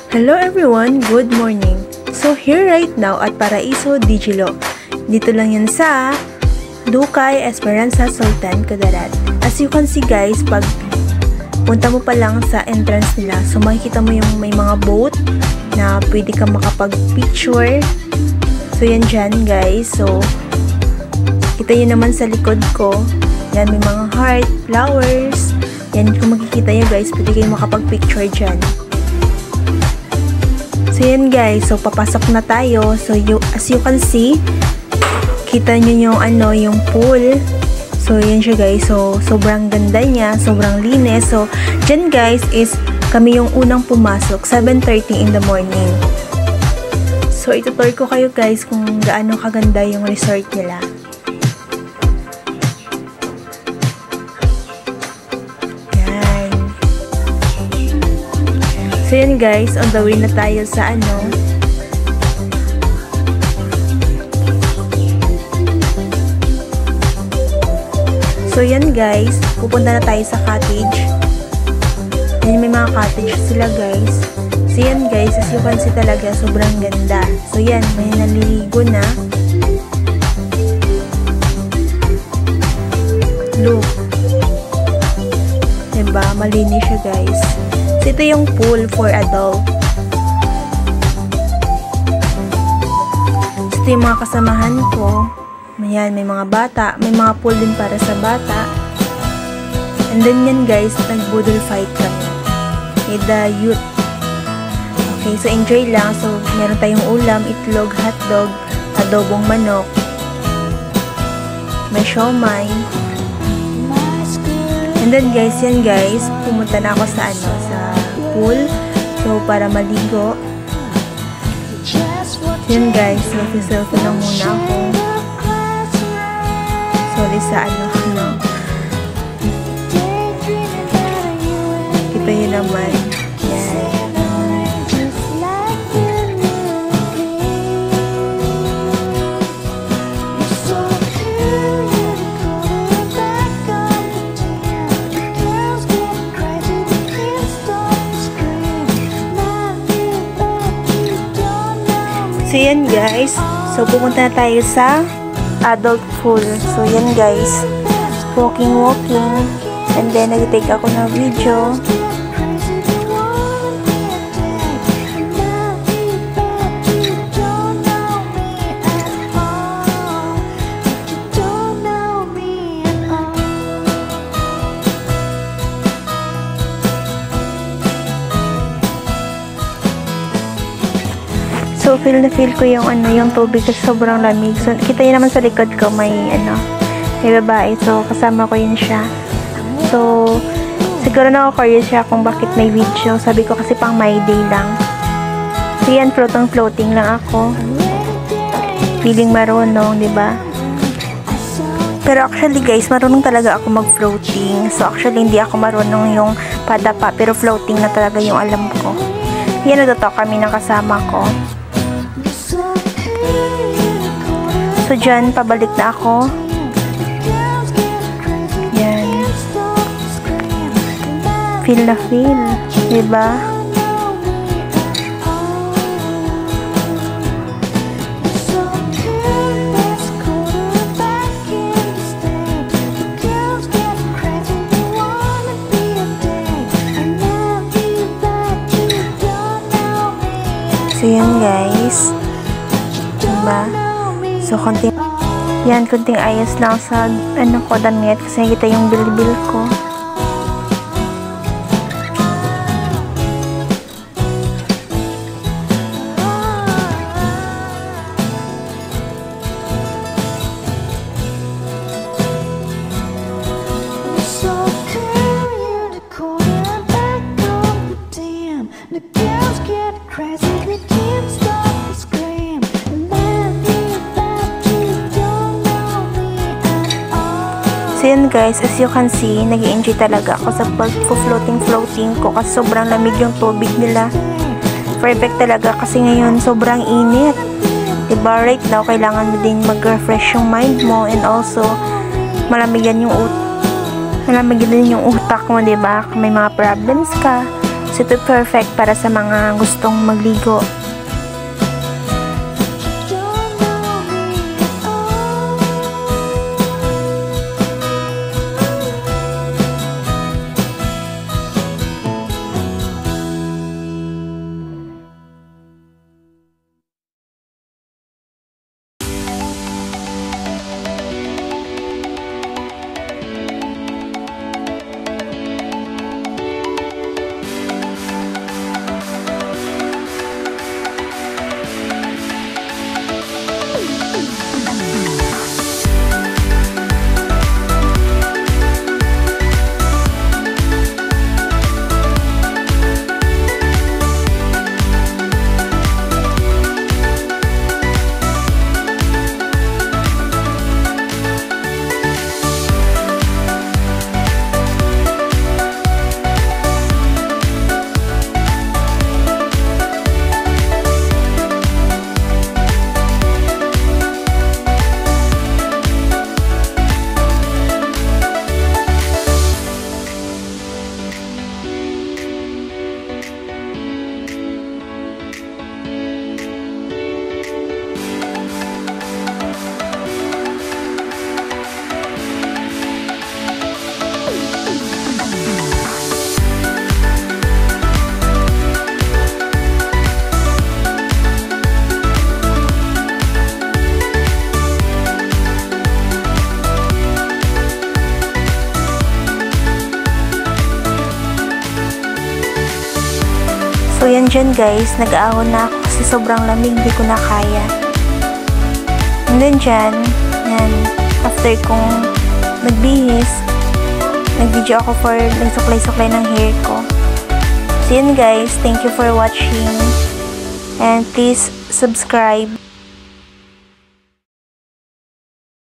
Hello everyone, good morning. So here right now at Paraiso Digilo. Dito lang yan sa Ducay Esperanza Sultan Kudarat. As you can see guys, pag punta mo pa lang sa entrance nila, so makikita mo yung may mga boat na pwede kang makapag-picture. So yan dyan guys. So kita nyo naman sa likod ko, yan may mga heart, flowers. Yan kung makikita nyo guys, pwede kayo makapag-picture dyan. So yan guys, so papasok na tayo. So as you can see, kita nyo yung pool. So yan siya guys, so sobrang ganda niya, sobrang linis. So dyan guys is kami yung unang pumasok, 7:30 in the morning. So itutur ko kayo guys kung gaano kaganda yung resort nila. So yan guys, on the way na tayo sa So yan guys, pupunta na tayo sa cottage. Yan, may mga cottage sila guys. So yan guys, as you can see talaga, sobrang ganda. So yan, may naliligo na. Look. Diba? Malinis siya guys. So, ito yung pool for adult. So, ito yung mga kasamahan ko. Ayan, may mga bata. May mga pool din para sa bata. And then yan guys, nag-boodle fight kami with the youth. Okay, so enjoy lang. So, meron tayong ulam, itlog, hotdog, adobong manok. May siomai. And then guys, yan guys, pumunta na ako sa sa pool. So, para maligo. Yan guys, selfie lang muna ako. Sorry sa Kita yun naman. Yan. So yan guys, so pupunta na tayo sa adult pool. So yan guys, walking, and then nag-take ako ng video. So, feel na feel ko yung yung tubig kasi sobrang lamig. So, kita nyo naman sa likod ko may may babae. So, kasama ko yun siya. So, siguro na-curious siya kung bakit may video. Sabi ko kasi pang my day lang. So, yan, floating lang ako. Feeling marunong, diba? Pero actually guys, marunong talaga ako mag-floating. So, actually hindi ako marunong yung padapa. Pero floating na talaga yung alam ko. Yan, natutok kami ng kasama ko. So, dyan, pabalik na ako. Yan. Feel na feel. Diba? So, yan guys. Diba? So, konting ayos lang sa ko damit kasi nakita yung bilbil ko. So yan guys, as you can see, nag-i-enjoy talaga ako sa pag-floating ko kasi sobrang lamig yung tubig nila. Perfect talaga kasi ngayon sobrang init. Diba, right now, kailangan mo din mag-refresh yung mind mo and also malamigan din yung utak mo, diba? Kung may mga problems ka. So So, ito perfect para sa mga gustong magligo. So, yan dyan guys, nag-aahon na ako kasi sobrang lamig, di ko na kaya. And then dyan, yan, after kong nagbihis, nag-video ako for nagsuklay-suklay ng hair ko. So, yan guys, thank you for watching. And please subscribe.